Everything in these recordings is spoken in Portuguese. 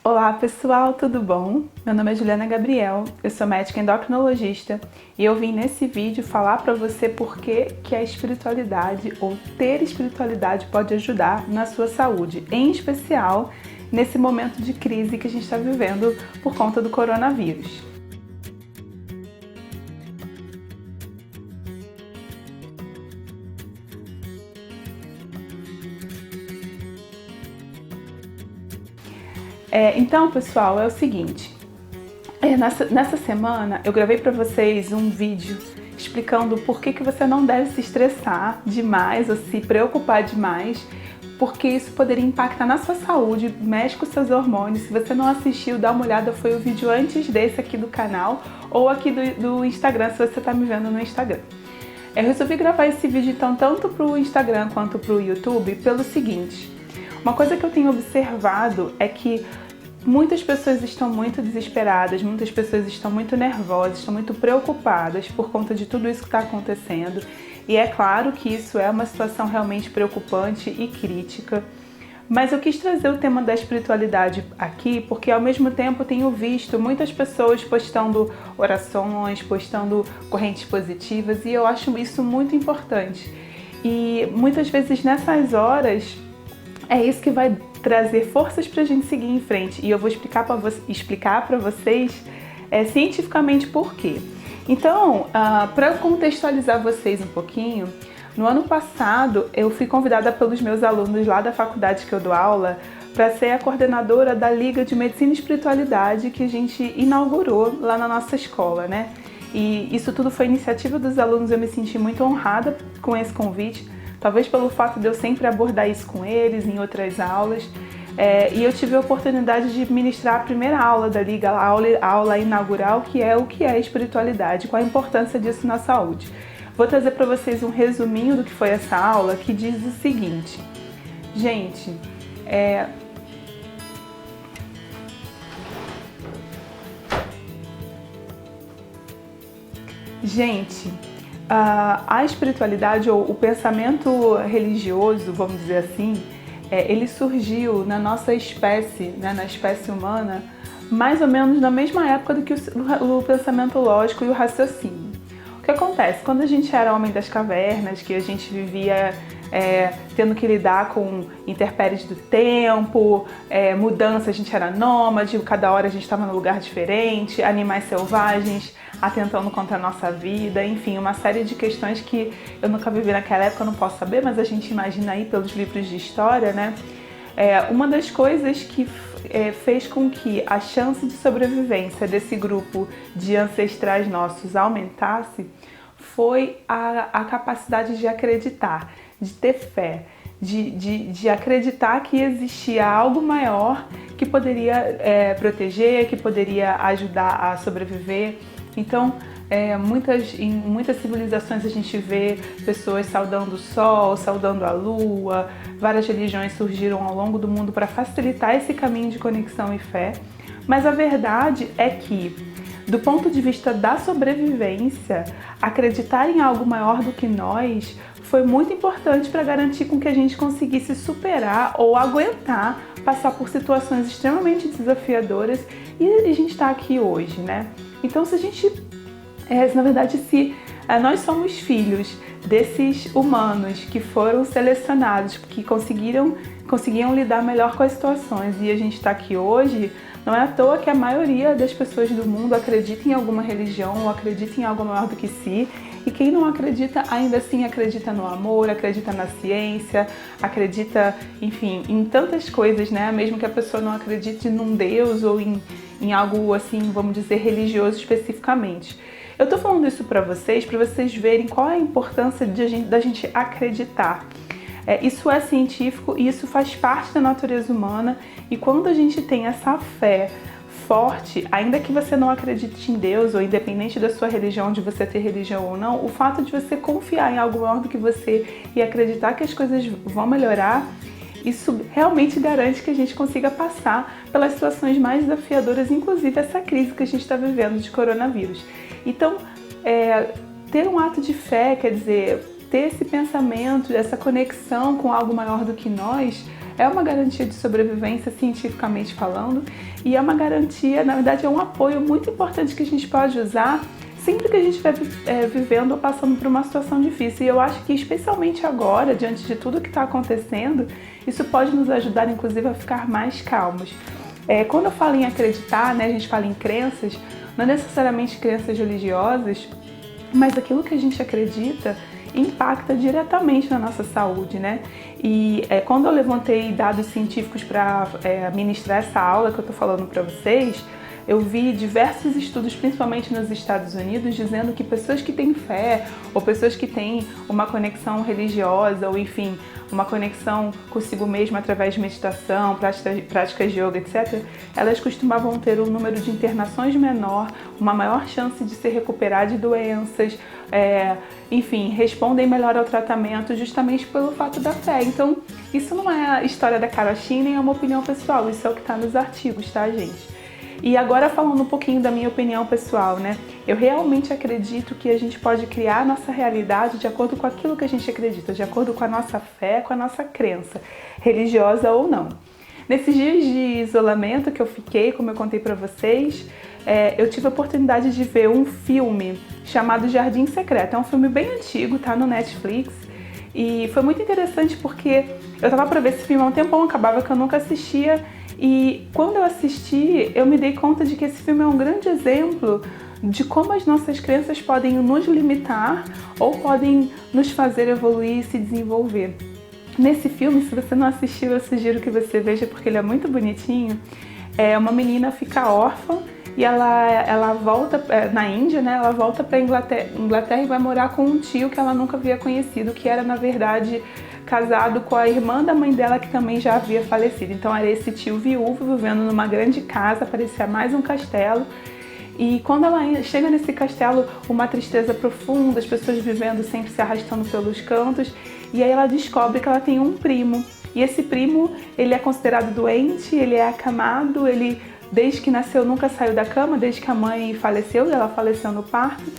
Olá pessoal, tudo bom? Meu nome é Juliana Gabriel, eu sou médica endocrinologista e eu vim nesse vídeo falar para você por que a espiritualidade ou ter espiritualidade pode ajudar na sua saúde, em especial nesse momento de crise que a gente está vivendo por conta do coronavírus. Então pessoal, é o seguinte, nessa semana eu gravei para vocês um vídeo explicando por que você não deve se estressar demais ou se preocupar demais, porque isso poderia impactar na sua saúde, mexe com seus hormônios. Se você não assistiu, dá uma olhada, foi o vídeo antes desse aqui do canal ou aqui do Instagram, se você está me vendo no Instagram. Eu resolvi gravar esse vídeo então tanto para o Instagram quanto para o YouTube pelo seguinte, uma coisa que eu tenho observado é que muitas pessoas estão muito desesperadas, muitas pessoas estão muito nervosas, estão muito preocupadas por conta de tudo isso que está acontecendo. E é claro que isso é uma situação realmente preocupante e crítica. Mas eu quis trazer o tema da espiritualidade aqui porque ao mesmo tempo tenho visto muitas pessoas postando orações, postando correntes positivas e eu acho isso muito importante. E muitas vezes nessas horas é isso que vai trazer forças para a gente seguir em frente. E eu vou explicar para vocês cientificamente por quê. Então, para contextualizar vocês um pouquinho, no ano passado eu fui convidada pelos meus alunos lá da faculdade que eu dou aula para ser a coordenadora da Liga de Medicina e Espiritualidade que a gente inaugurou lá na nossa escola, né? E isso tudo foi iniciativa dos alunos, eu me senti muito honrada com esse convite. Talvez pelo fato de eu sempre abordar isso com eles em outras aulas. E eu tive a oportunidade de ministrar a primeira aula da Liga, a aula inaugural, que é o que é espiritualidade, qual a importância disso na saúde. Vou trazer para vocês um resuminho do que foi essa aula, que diz o seguinte. Gente, a espiritualidade ou o pensamento religioso, vamos dizer assim, ele surgiu na nossa espécie, né, na espécie humana, mais ou menos na mesma época do que o pensamento lógico e o raciocínio. O que acontece? Quando a gente era homem das cavernas, que a gente vivia tendo que lidar com intempéries do tempo, mudança, a gente era nômade, cada hora a gente estava num lugar diferente, animais selvagens atentando contra a nossa vida, enfim, uma série de questões que eu nunca vivi naquela época, eu não posso saber, mas a gente imagina aí pelos livros de história, né? Uma das coisas que fez com que a chance de sobrevivência desse grupo de ancestrais nossos aumentasse foi a capacidade de acreditar, de ter fé, de acreditar que existia algo maior que poderia proteger, que poderia ajudar a sobreviver. Então, em muitas civilizações a gente vê pessoas saudando o sol, saudando a lua, várias religiões surgiram ao longo do mundo para facilitar esse caminho de conexão e fé, mas a verdade é que, do ponto de vista da sobrevivência, acreditar em algo maior do que nós foi muito importante para garantir com que a gente conseguisse superar ou aguentar passar por situações extremamente desafiadoras e a gente está aqui hoje, né? Então, se nós somos filhos desses humanos que foram selecionados, que conseguiam lidar melhor com as situações e a gente está aqui hoje, não é à toa que a maioria das pessoas do mundo acredita em alguma religião ou acredita em algo maior do que si. E quem não acredita, ainda assim acredita no amor, acredita na ciência, acredita, enfim, em tantas coisas, né? Mesmo que a pessoa não acredite num Deus ou em algo assim, vamos dizer, religioso especificamente. Eu tô falando isso para vocês verem qual é a importância da gente acreditar. Isso é científico e isso faz parte da natureza humana e quando a gente tem essa fé forte, ainda que você não acredite em Deus ou independente da sua religião, de você ter religião ou não, o fato de você confiar em algo maior do que você e acreditar que as coisas vão melhorar, isso realmente garante que a gente consiga passar pelas situações mais desafiadoras, inclusive essa crise que a gente está vivendo de coronavírus. Então, ter um ato de fé, quer dizer, ter esse pensamento, essa conexão com algo maior do que nós, é uma garantia de sobrevivência cientificamente falando, e é uma garantia, na verdade é um apoio muito importante que a gente pode usar sempre que a gente estiver vivendo ou passando por uma situação difícil. E eu acho que especialmente agora, diante de tudo que está acontecendo, isso pode nos ajudar inclusive a ficar mais calmos. Quando eu falo em acreditar, né, a gente fala em crenças, não necessariamente crenças religiosas, mas aquilo que a gente acredita impacta diretamente na nossa saúde, né? E quando eu levantei dados científicos para ministrar essa aula que eu tô falando para vocês, eu vi diversos estudos, principalmente nos Estados Unidos, dizendo que pessoas que têm fé, ou pessoas que têm uma conexão religiosa, ou enfim, uma conexão consigo mesma através de meditação, práticas de yoga, etc., elas costumavam ter um número de internações menor, uma maior chance de se recuperar de doenças, enfim, respondem melhor ao tratamento justamente pelo fato da fé. Então, isso não é a história da carochinha, nem é uma opinião pessoal, isso é o que está nos artigos, tá, gente? E agora falando um pouquinho da minha opinião pessoal, né? Eu realmente acredito que a gente pode criar a nossa realidade de acordo com aquilo que a gente acredita, de acordo com a nossa fé, com a nossa crença, religiosa ou não. Nesses dias de isolamento que eu fiquei, como eu contei pra vocês, eu tive a oportunidade de ver um filme chamado Jardim Secreto. É um filme bem antigo, tá no Netflix. E foi muito interessante porque eu tava pra ver esse filme há um tempão, acabava que eu nunca assistia. E quando eu assisti, eu me dei conta de que esse filme é um grande exemplo de como as nossas crenças podem nos limitar ou podem nos fazer evoluir e se desenvolver. Nesse filme, se você não assistiu, eu sugiro que você veja porque ele é muito bonitinho. Uma menina fica órfã e ela volta na Índia, né? Ela volta para Inglaterra e vai morar com um tio que ela nunca havia conhecido, que era na verdade casado com a irmã da mãe dela, que também já havia falecido. Então era esse tio viúvo vivendo numa grande casa, parecia mais um castelo. E quando ela chega nesse castelo, uma tristeza profunda, as pessoas vivendo sempre se arrastando pelos cantos, e aí ela descobre que ela tem um primo. E esse primo, ele é considerado doente, ele é acamado, ele desde que nasceu nunca saiu da cama, desde que a mãe faleceu, e ela faleceu no parto.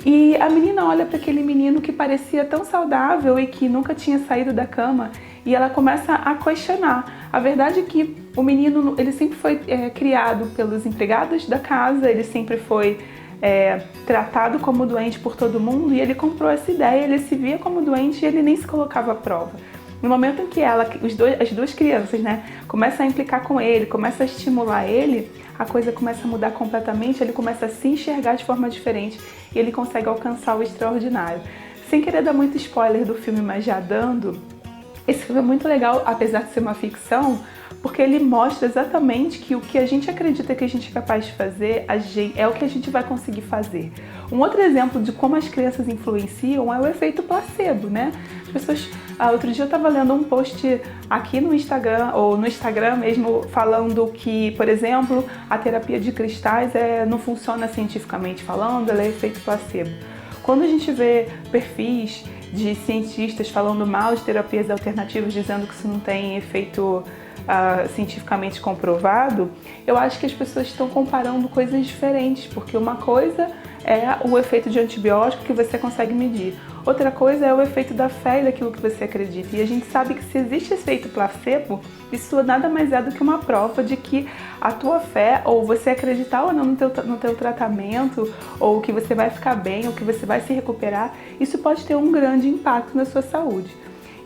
E a menina olha para aquele menino que parecia tão saudável e que nunca tinha saído da cama, e ela começa a questionar. A verdade é que o menino, ele sempre foi criado pelos empregados da casa, ele sempre foi tratado como doente por todo mundo, e ele comprou essa ideia, ele se via como doente e ele nem se colocava à prova. No momento em que as duas crianças, né, começam a implicar com ele, começam a estimular ele, a coisa começa a mudar completamente, ele começa a se enxergar de forma diferente e ele consegue alcançar o extraordinário. Sem querer dar muito spoiler do filme, mas já dando, esse filme é muito legal, apesar de ser uma ficção, porque ele mostra exatamente que o que a gente acredita que a gente é capaz de fazer é o que a gente vai conseguir fazer. Um outro exemplo de como as crenças influenciam é o efeito placebo, né? As pessoas... outro dia eu estava lendo um post aqui no Instagram, ou no Instagram mesmo, falando que, por exemplo, a terapia de cristais não funciona cientificamente falando, ela é efeito placebo. Quando a gente vê perfis de cientistas falando mal de terapias alternativas, dizendo que isso não tem efeito cientificamente comprovado, eu acho que as pessoas estão comparando coisas diferentes, porque uma coisa é o efeito de antibiótico que você consegue medir, outra coisa é o efeito da fé e daquilo que você acredita. E a gente sabe que se existe efeito placebo, isso nada mais é do que uma prova de que a tua fé, ou você acreditar ou não no teu tratamento, ou que você vai ficar bem, ou que você vai se recuperar, isso pode ter um grande impacto na sua saúde.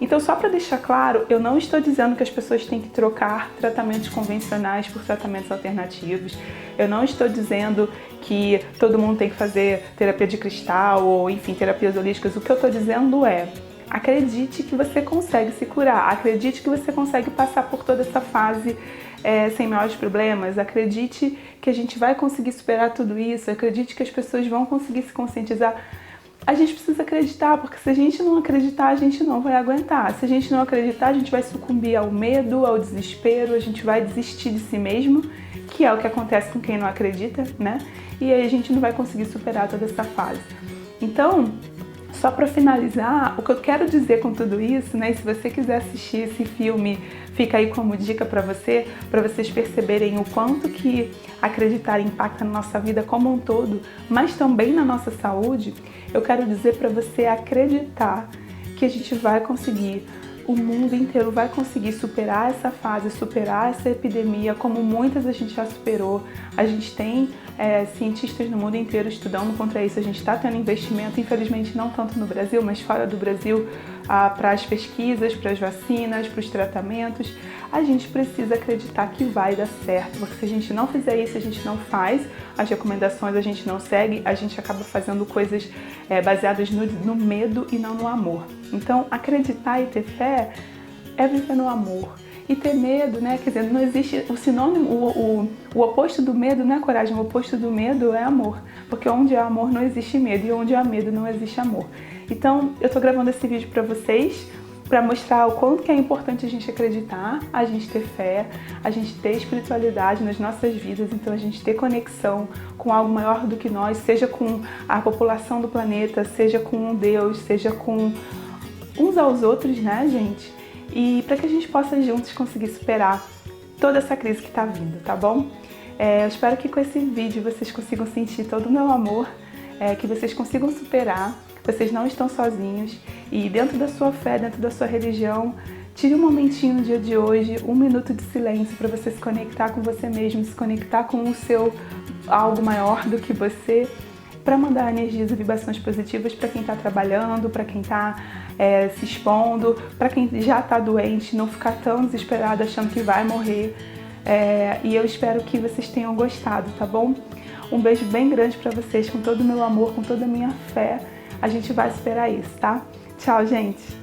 Então, só para deixar claro, eu não estou dizendo que as pessoas têm que trocar tratamentos convencionais por tratamentos alternativos. Eu não estou dizendo que todo mundo tem que fazer terapia de cristal ou, enfim, terapias holísticas. O que eu estou dizendo é, acredite que você consegue se curar. Acredite que você consegue passar por toda essa fase sem maiores problemas. Acredite que a gente vai conseguir superar tudo isso. Acredite que as pessoas vão conseguir se conscientizar. A gente precisa acreditar, porque se a gente não acreditar, a gente não vai aguentar. Se a gente não acreditar, a gente vai sucumbir ao medo, ao desespero, a gente vai desistir de si mesmo, que é o que acontece com quem não acredita, né? E aí a gente não vai conseguir superar toda essa fase. Então, só para finalizar, o que eu quero dizer com tudo isso, né? E se você quiser assistir esse filme, fica aí como dica para vocês perceberem o quanto que acreditar impacta na nossa vida como um todo, mas também na nossa saúde. Eu quero dizer para você acreditar que a gente vai conseguir o mundo inteiro vai conseguir superar essa fase, superar essa epidemia, como muitas a gente já superou. A gente tem cientistas no mundo inteiro estudando contra isso, a gente está tendo investimento, infelizmente não tanto no Brasil, mas fora do Brasil, para as pesquisas, para as vacinas, para os tratamentos. A gente precisa acreditar que vai dar certo, porque se a gente não fizer isso, a gente não faz as recomendações, a gente não segue, a gente acaba fazendo coisas baseadas no medo e não no amor. Então, acreditar e ter fé é viver no amor. E ter medo, né? Quer dizer, não existe o sinônimo, o oposto do medo não é coragem, o oposto do medo é amor. Porque onde há amor não existe medo e onde há medo não existe amor. Então, eu tô gravando esse vídeo para vocês, para mostrar o quanto que é importante a gente acreditar, a gente ter fé, a gente ter espiritualidade nas nossas vidas, então a gente ter conexão com algo maior do que nós, seja com a população do planeta, seja com um Deus, seja com uns aos outros, né, gente? E para que a gente possa juntos conseguir superar toda essa crise que tá vindo, tá bom? Eu espero que com esse vídeo vocês consigam sentir todo o meu amor, que vocês consigam superar. Vocês não estão sozinhos e dentro da sua fé, dentro da sua religião, tire um momentinho no dia de hoje, 1 minuto de silêncio para você se conectar com você mesmo, se conectar com o seu algo maior do que você, para mandar energias e vibrações positivas para quem está trabalhando, para quem está se expondo, para quem já está doente, não ficar tão desesperado achando que vai morrer. E eu espero que vocês tenham gostado, tá bom? Um beijo bem grande para vocês, com todo o meu amor, com toda a minha fé. A gente vai superar isso, tá? Tchau, gente!